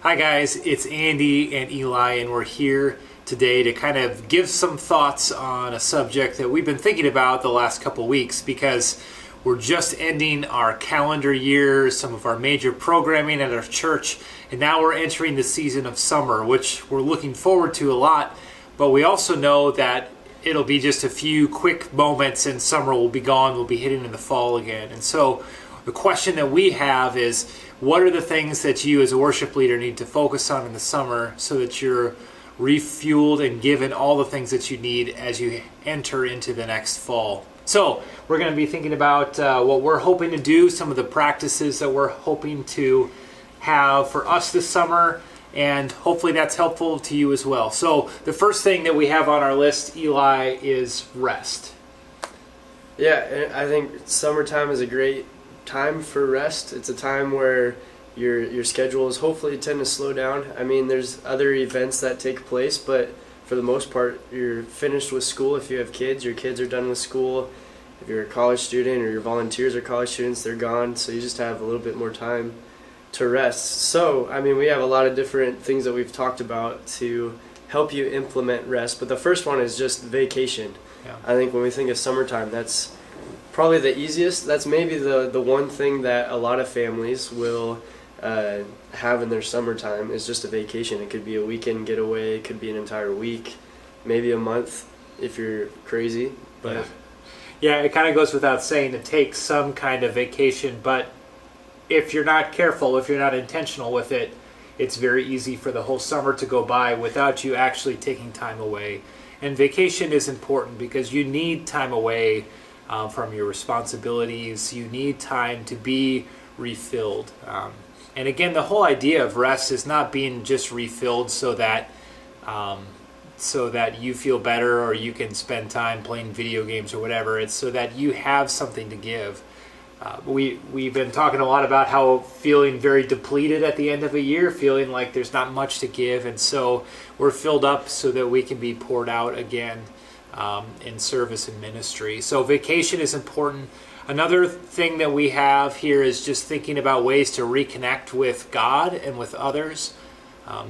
Hi guys, it's Andy and Eli, and we're here today to kind of give some thoughts on a subject that we've been thinking about the last couple weeks, because we're just ending our calendar year, some of our major programming at our church, and now we're entering the season of summer, which we're looking forward to a lot, but we also know that it'll be just a few quick moments and summer will be gone, we'll be hitting in the fall again. And so the question that we have is, what are the things that you as a worship leader need to focus on in the summer so that you're refueled and given all the things that you need as you enter into the next fall? So we're going to be thinking about what we're hoping to do, some of the practices that we're hoping to have for us this summer, and hopefully that's helpful to you as well. So the first thing that we have on our list, Eli, is rest. Yeah, I think summertime is a great time for rest. It's a time where your schedules hopefully tend to slow down. I mean, there's other events that take place, but for the most part, you're finished with school. If you have kids, your kids are done with school. If you're a college student or your volunteers are college students, they're gone. So you just have a little bit more time to rest. So, I mean, we have a lot of different things that we've talked about to help you implement rest. But the first one is just vacation. Yeah. I think when we think of summertime, that's probably the easiest. That's maybe the one thing that a lot of families will have in their summertime is just a vacation. It could be a weekend getaway, it could be an entire week, maybe a month if you're crazy. But yeah, it kind of goes without saying to take some kind of vacation, but if you're not careful, if you're not intentional with it, it's very easy for the whole summer to go by without you actually taking time away. And vacation is important because you need time away from your responsibilities. You need time to be refilled. And again, the whole idea of rest is not being just refilled so that you feel better or you can spend time playing video games or whatever. It's so that you have something to give. We've been talking a lot about how feeling very depleted at the end of a year, feeling like there's not much to give, and so we're filled up so that we can be poured out again in service and ministry. So vacation is important. Another thing that we have here is just thinking about ways to reconnect with God and with others.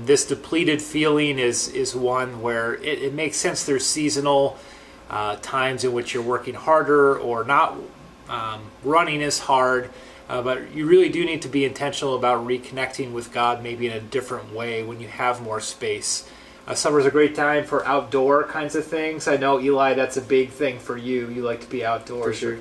This depleted feeling is one where it makes sense. There's seasonal times in which you're working harder or not running as hard, but you really do need to be intentional about reconnecting with God maybe in a different way when you have more space. Summer's a great time for outdoor kinds of things. I know, Eli, that's a big thing for you. You like to be outdoors. For sure.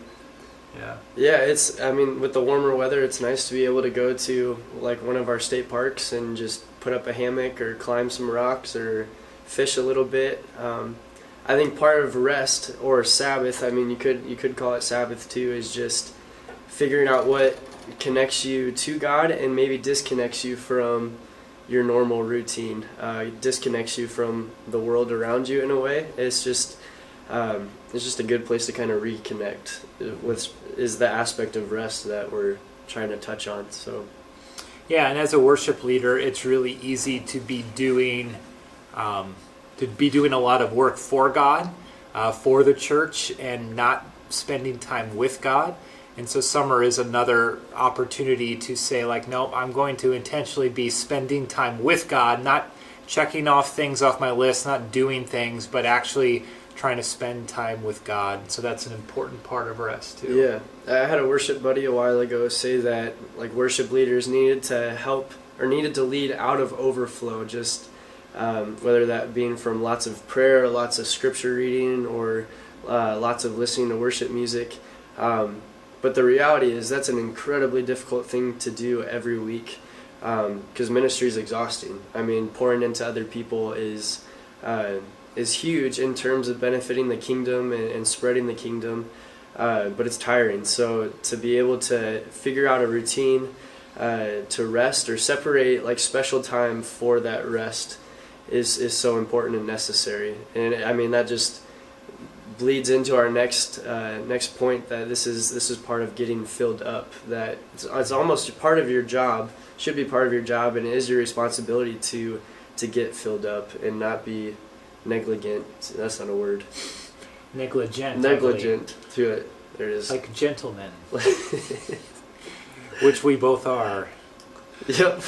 Yeah, with the warmer weather, it's nice to be able to go to like one of our state parks and just put up a hammock or climb some rocks or fish a little bit. I think part of rest or Sabbath, I mean, you could call it Sabbath too, is just figuring out what connects you to God and maybe disconnects you from your normal routine, disconnects you from the world around you in a way. It's just a good place to kind of reconnect with, is the aspect of rest that we're trying to touch on. So yeah, and as a worship leader, it's really easy to be doing a lot of work for God, for the church, and not spending time with God. And so summer is another opportunity to say, like, no, I'm going to intentionally be spending time with God, not checking off things off my list, not doing things, but actually trying to spend time with God. So that's an important part of rest too. Yeah, I had a worship buddy a while ago say that like worship leaders needed to lead out of overflow, just whether that being from lots of prayer, lots of scripture reading, or lots of listening to worship music. But the reality is that's an incredibly difficult thing to do every week, because ministry is exhausting. I mean, pouring into other people is huge in terms of benefiting the kingdom and spreading the kingdom, but it's tiring. So to be able to figure out a routine to rest or separate like special time for that rest is so important and necessary. And I mean, that just bleeds into our next point, that this is part of getting filled up, that it's almost part of your job, should be part of your job, and it is your responsibility to get filled up and not be negligent. That's not a word. Negligent to it. There it is. Like gentlemen. Which we both are. Yep.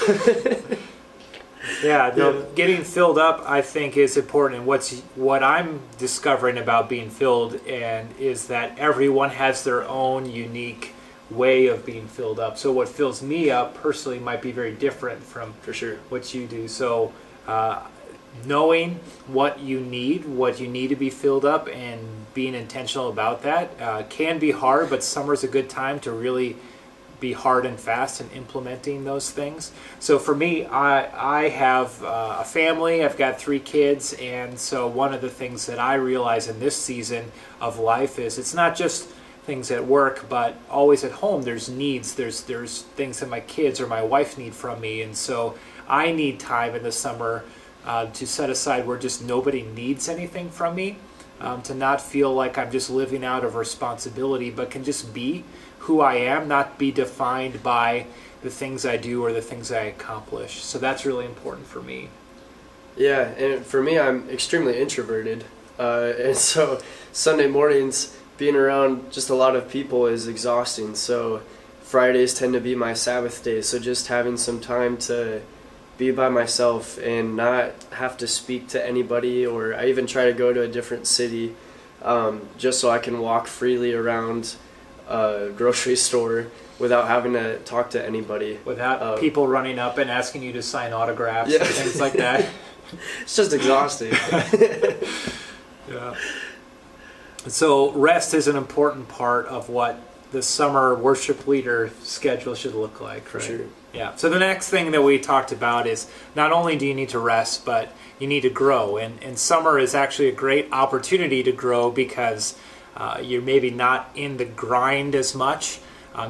Yeah, no, getting filled up, I think, is important. And what I'm discovering about being filled and is that everyone has their own unique way of being filled up. So what fills me up personally might be very different from For sure. what you do. So knowing what you need to be filled up, and being intentional about that can be hard. But summer's a good time to really be hard and fast in implementing those things. So for me, I have a family. I've got 3 kids, and so one of the things that I realize in this season of life is it's not just things at work, but always at home. There's needs. There's things that my kids or my wife need from me, and so I need time in the summer to set aside where just nobody needs anything from me, to not feel like I'm just living out of responsibility, but can just be who I am, not be defined by the things I do or the things I accomplish. So that's really important for me. Yeah, and for me, I'm extremely introverted. And so Sunday mornings, being around just a lot of people is exhausting. So Fridays tend to be my Sabbath days. So just having some time to be by myself and not have to speak to anybody, or I even try to go to a different city just so I can walk freely around a grocery store without having to talk to anybody. Without people running up and asking you to sign autographs and things like that. It's just exhausting. Yeah. So rest is an important part of what the summer worship leader schedule should look like, For right? sure. Yeah. So the next thing that we talked about is not only do you need to rest, but you need to grow. And summer is actually a great opportunity to grow because you're maybe not in the grind as much.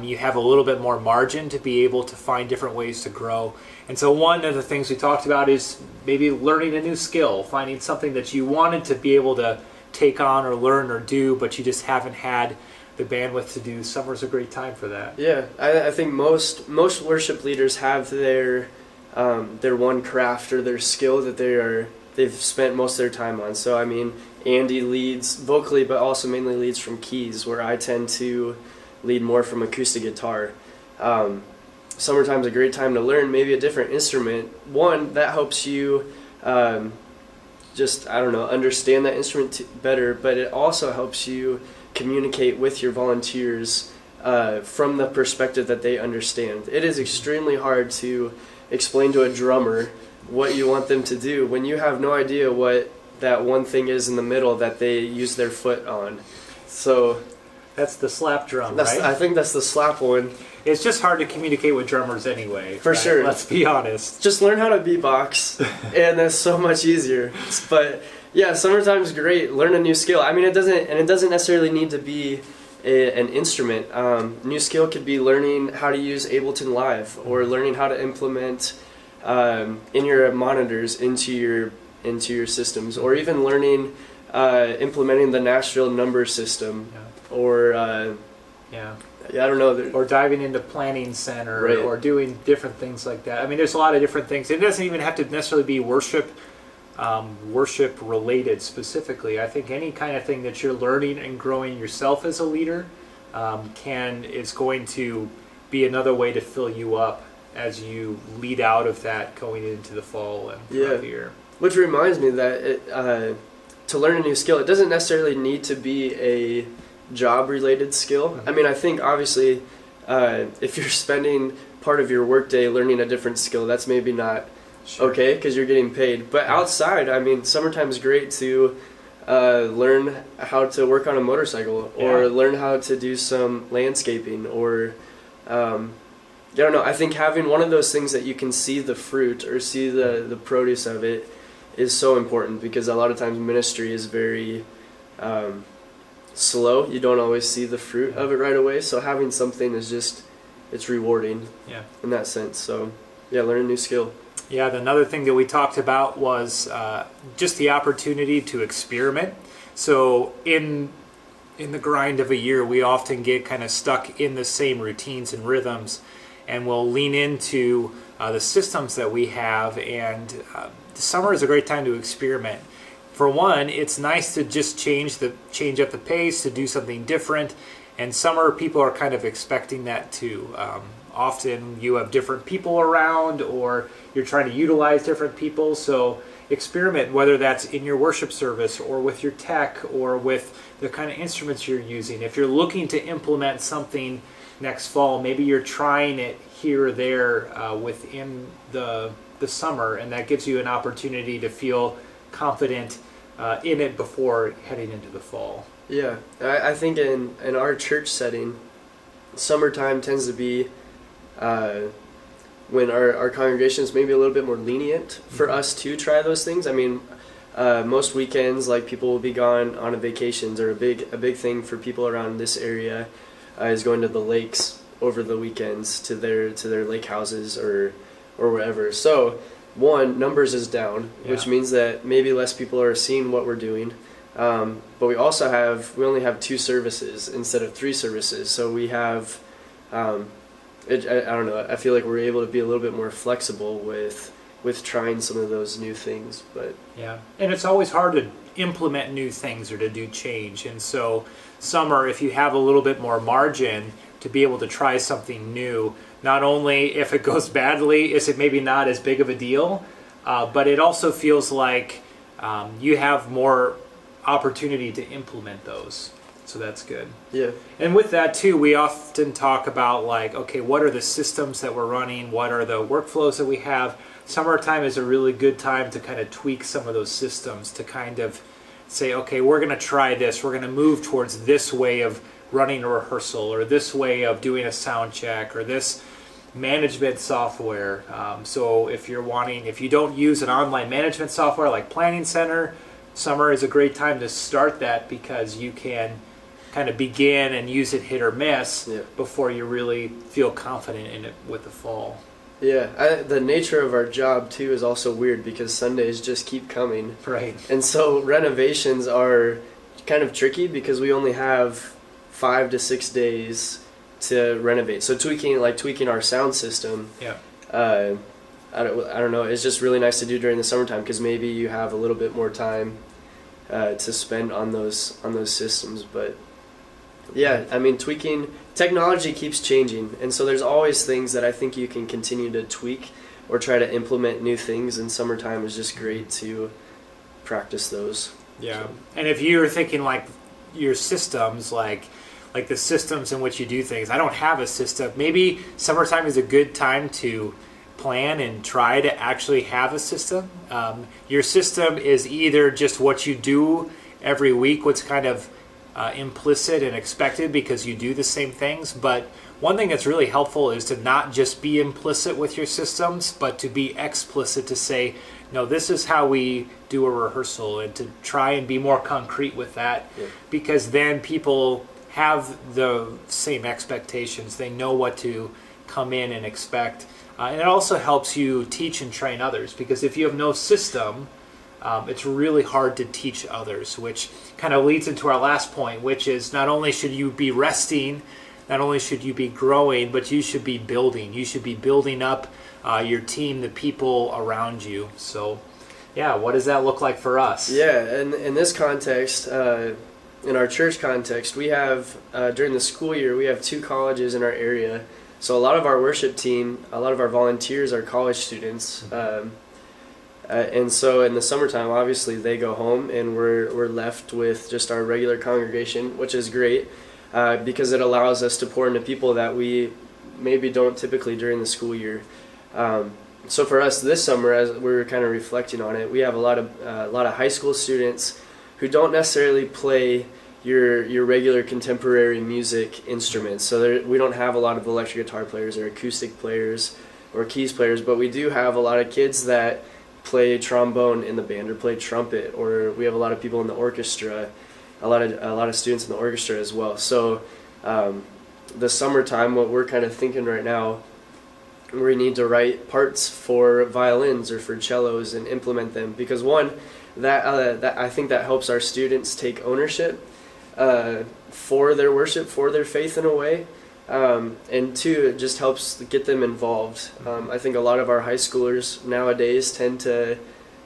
You have a little bit more margin to be able to find different ways to grow. And so one of the things we talked about is maybe learning a new skill, finding something that you wanted to be able to take on or learn or do, but you just haven't had the bandwidth to do. Summer's a great time for that. Yeah, I think most worship leaders have their one craft or their skill that they've spent most of their time on. So I mean, Andy leads vocally, but also mainly leads from keys, where I tend to lead more from acoustic guitar. Summertime's a great time to learn maybe a different instrument. One, that helps you understand that instrument better, but it also helps you communicate with your volunteers from the perspective that they understand. It is extremely hard to explain to a drummer what you want them to do when you have no idea what that one thing is in the middle that they use their foot on. So that's the slap drum, right? I think that's the slap one. It's just hard to communicate with drummers anyway. For sure. Let's be honest. Just learn how to beatbox, and that's so much easier. But yeah, summertime's great. Learn a new skill. I mean, it doesn't necessarily need to be an instrument. New skill could be learning how to use Ableton Live, or learning how to implement in your monitors into your systems, or even learning implementing the Nashville number system, or I don't know. Or diving into Planning Center, Right. or doing different things like that. I mean, there's a lot of different things. It doesn't even have to necessarily be worship related specifically. I think any kind of thing that you're learning and growing yourself as a leader is going to be another way to fill you up as you lead out of that going into the fall and throughout the year. Which reminds me that to learn a new skill, it doesn't necessarily need to be a job-related skill. Mm-hmm. I mean, I think obviously if you're spending part of your workday learning a different skill, that's maybe not okay because you're getting paid. But outside, I mean, summertime's great to learn how to work on a motorcycle, or learn how to do some landscaping, or I don't know. I think having one of those things that you can see the fruit or see the produce of it is so important, because a lot of times ministry is very slow. You don't always see the fruit of it right away. So having something is it's rewarding in that sense. So learn a new skill. Yeah, another thing that we talked about was just the opportunity to experiment. So in the grind of a year, we often get kind of stuck in the same routines and rhythms, and we'll lean into the systems that we have, and summer is a great time to experiment. For one, it's nice to just change up the pace, to do something different, and summer people are kind of expecting that too. often you have different people around, or you're trying to utilize different people. So experiment, whether that's in your worship service or with your tech or with the kind of instruments you're using. If you're looking to implement something next fall, maybe you're trying it here or there within the summer, and that gives you an opportunity to feel confident in it before heading into the fall. Yeah, I think in our church setting, summertime tends to be when our congregation is maybe a little bit more lenient for us to try those things. I mean, most weekends, like, people will be gone on vacations, or a big thing for people around this area is going to the lakes over the weekends to their lake houses or wherever. So, one, numbers is down, which means that maybe less people are seeing what we're doing. But we only have 2 services instead of 3 services. So we have, I don't know, I feel like we're able to be a little bit more flexible with trying some of those new things. But yeah, and it's always hard to implement new things or to do change. And so summer, if you have a little bit more margin to be able to try something new, not only if it goes badly is it maybe not as big of a deal, but it also feels like you have more opportunity to implement those. So that's good. Yeah. And with that too, we often talk about, like, okay, what are the systems that we're running? What are the workflows that we have? Summertime is a really good time to kind of tweak some of those systems, to kind of say, okay, we're going to try this. We're going to move towards this way of running a rehearsal, or this way of doing a sound check, or this management software. So if you don't use an online management software like Planning Center, summer is a great time to start that, because you can kind of begin and use it hit or miss before you really feel confident in it with the fall. Yeah, the nature of our job too is also weird, because Sundays just keep coming. Right. And so renovations are kind of tricky because we only have 5 to 6 days to renovate. So tweaking our sound system. Yeah. I don't know. It's just really nice to do during the summertime, because maybe you have a little bit more time to spend on those systems. But yeah, I mean, technology keeps changing, and so there's always things that I think you can continue to tweak or try to implement new things. And summertime is just great to practice those. Yeah. So. And if you're thinking like your systems, like the systems in which you do things, I don't have a system. Maybe summertime is a good time to plan and try to actually have a system. Your system is either just what you do every week, what's kind of implicit and expected because you do the same things. But one thing that's really helpful is to not just be implicit with your systems, but to be explicit, to say, no, this is how we do a rehearsal, and to try and be more concrete with that. Yeah. Because then people have the same expectations. They know what to come in and expect. And it also helps you teach and train others, because if you have no system, it's really hard to teach others, which kind of leads into our last point, which is not only should you be resting, not only should you be growing, but you should be building. You should be building up your team, the people around you. So, yeah, what does that look like for us? Yeah, and in this context, in our church context, we have, during the school year, we have 2 colleges in our area. So a lot of our worship team, a lot of our volunteers are college students. And so in the summertime, obviously, they go home, and we're left with just our regular congregation, which is great because it allows us to pour into people that we maybe don't typically during the school year. So for us this summer, as we were kind of reflecting on it, we have a lot of high school students who don't necessarily play your regular contemporary music instruments. So we don't have a lot of electric guitar players or acoustic players or keys players, but we do have a lot of kids that play trombone in the band or play trumpet, or we have a lot of people in the orchestra, a lot of students in the orchestra as well. So the summertime, what we're kind of thinking right now, we need to write parts for violins or for cellos and implement them, because one, that I think that helps our students take ownership for their worship, for their faith in a way, and 2, it just helps get them involved. I think a lot of our high schoolers nowadays tend to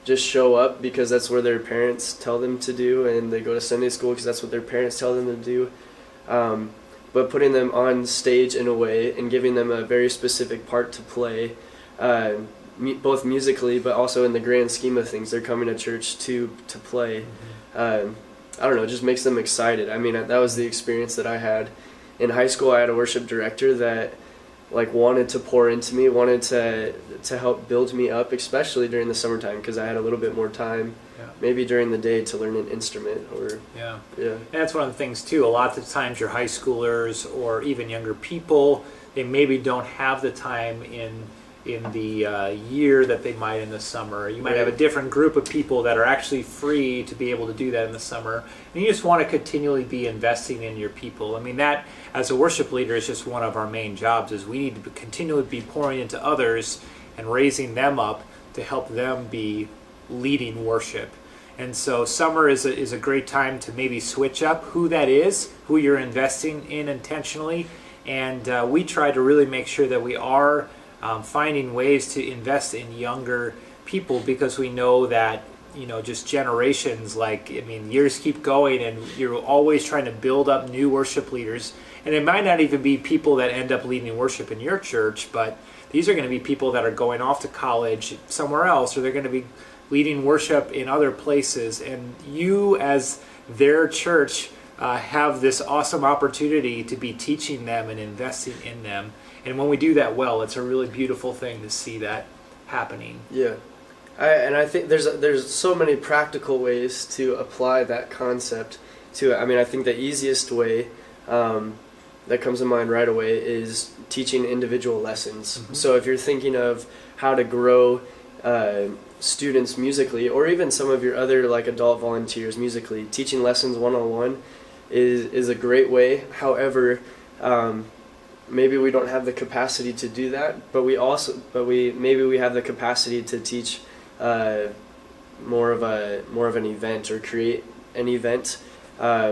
just show up because that's where their parents tell them to do, and they go to Sunday school because that's what their parents tell them to do. but putting them on stage in a way and giving them a very specific part to play, both musically but also in the grand scheme of things. They're coming to church to play. I don't know, it just makes them excited. I mean, that was the experience that I had in high school. I had a worship director that like wanted to pour into me, wanted to help build me up, especially during the summertime, because I had a little bit more time, maybe during the day, to learn an instrument. Or And that's one of the things too. A lot of times your high schoolers or even younger people, they maybe don't have the time in the year that they might in the summer. You might have a different group of people that are actually free to be able to do that in the summer. And you just want to continually be investing in your people. I mean, that as a worship leader is just one of our main jobs, is we need to continually be pouring into others and raising them up to help them be leading worship. And so summer is a great time to maybe switch up who that is, who you're investing in intentionally. And we try to really make sure that we are finding ways to invest in younger people, because we know that, just generations, years keep going, and you're always trying to build up new worship leaders. And it might not even be people that end up leading worship in your church, but these are going to be people that are going off to college somewhere else, or they're going to be leading worship in other places. And you, as their church, have this awesome opportunity to be teaching them and investing in them. And when we do that well, it's a really beautiful thing to see that happening. Yeah. I think there's so many practical ways to apply that concept to it. I mean, I think the easiest way that comes to mind right away is teaching individual lessons. Mm-hmm. So if you're thinking of how to grow students musically, or even some of your other like adult volunteers musically, teaching lessons one-on-one is a great way. However, maybe we don't have the capacity to do that, but we have the capacity to teach more of an event, or create an event,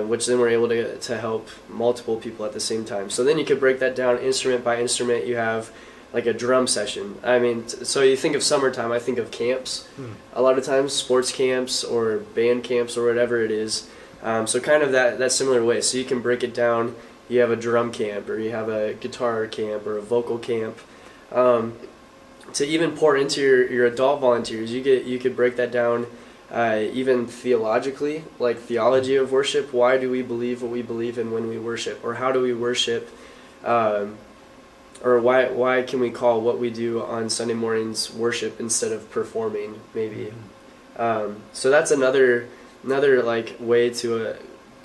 which then we're able to help multiple people at the same time. So then you could break that down instrument by instrument. You have like a drum session. I mean, so you think of summertime, I think of camps. A lot of times, sports camps or band camps or whatever it is. So kind of that similar way. So you can break it down. You have a drum camp, or you have a guitar camp, or a vocal camp. To even pour into your adult volunteers, you could break that down even theologically, like theology of worship. Why do we believe what we believe in when we worship? Or how do we worship? Or why can we call what we do on Sunday mornings worship instead of performing, maybe? So that's another like way to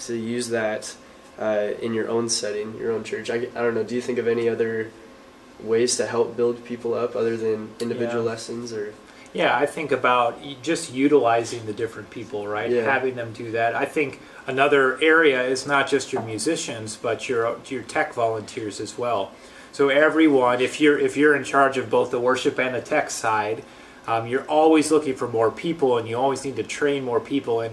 use that in your own setting, your own church. I don't know. Do you think of any other ways to help build people up other than individual lessons? Or I think about just utilizing the different people, right? Having them do that. I think another area is not just your musicians, but your tech volunteers as well. So everyone, if you're in charge of both the worship and the tech side, you're always looking for more people, and you always need to train more people.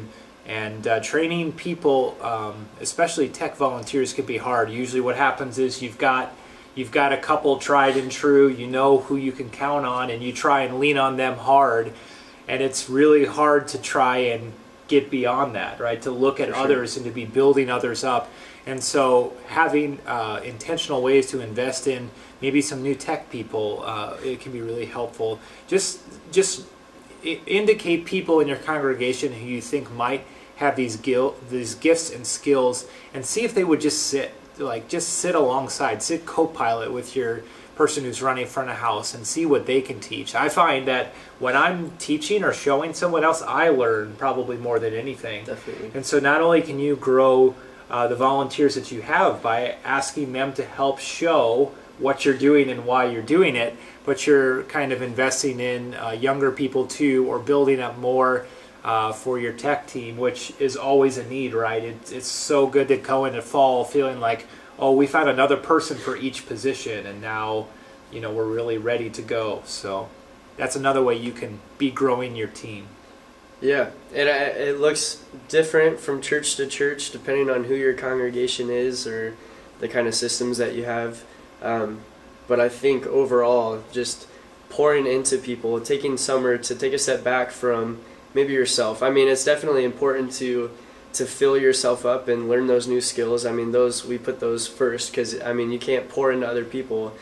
And training people, especially tech volunteers, can be hard. Usually what happens is you've got a couple tried and true, you know who you can count on, and you try and lean on them hard. And it's really hard to try and get beyond that, right? To look at others and to be building others up. And so having intentional ways to invest in maybe some new tech people, it can be really helpful. Just indicate people in your congregation who you think might have these gifts and skills, and see if they would just sit alongside, sit co-pilot with your person who's running front of house, and see what they can teach. I find that when I'm teaching or showing someone else, I learn probably more than anything. Definitely. And so not only can you grow the volunteers that you have by asking them to help show what you're doing and why you're doing it, but you're kind of investing in younger people too, or building up more for your tech team, which is always a need, right? It's so good to go into fall feeling like, oh, we found another person for each position, and now, we're really ready to go. So that's another way you can be growing your team. Yeah, and it looks different from church to church depending on who your congregation is or the kind of systems that you have. But I think overall, just pouring into people, taking summer to take a step back from maybe yourself. I mean, it's definitely important to to fill yourself up and learn those new skills. I mean, we put those first, because I mean, you can't pour into other people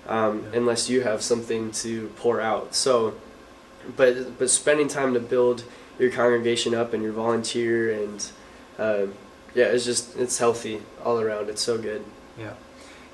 unless you have something to pour out. So, but spending time to build your congregation up and your volunteer, and it's healthy all around. It's so good.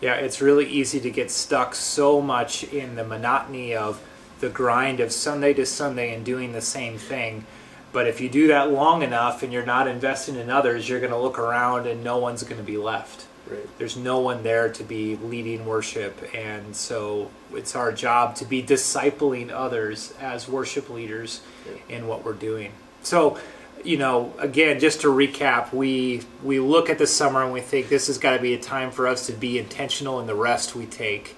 Yeah, it's really easy to get stuck so much in the monotony of the grind of Sunday to Sunday and doing the same thing. But if you do that long enough and you're not investing in others, you're going to look around and no one's going to be left. Right. There's no one there to be leading worship, and so it's our job to be discipling others as worship leaders in what we're doing. So, again, just to recap, we look at the summer and we think this has got to be a time for us to be intentional in the rest we take.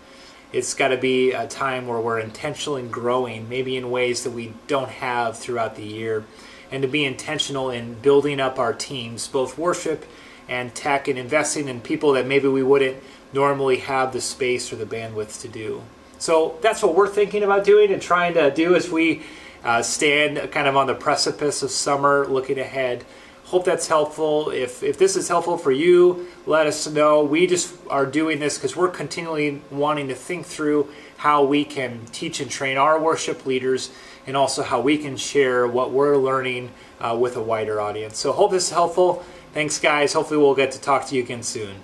It's got to be a time where we're intentionally growing, maybe in ways that we don't have throughout the year, and to be intentional in building up our teams, both worship and tech, and investing in people that maybe we wouldn't normally have the space or the bandwidth to do. So that's what we're thinking about doing and trying to do as we stand kind of on the precipice of summer, looking ahead. Hope that's helpful. If this is helpful for you, let us know. We just are doing this because we're continually wanting to think through how we can teach and train our worship leaders, and also how we can share what we're learning with a wider audience. So hope this is helpful. Thanks, guys. Hopefully we'll get to talk to you again soon.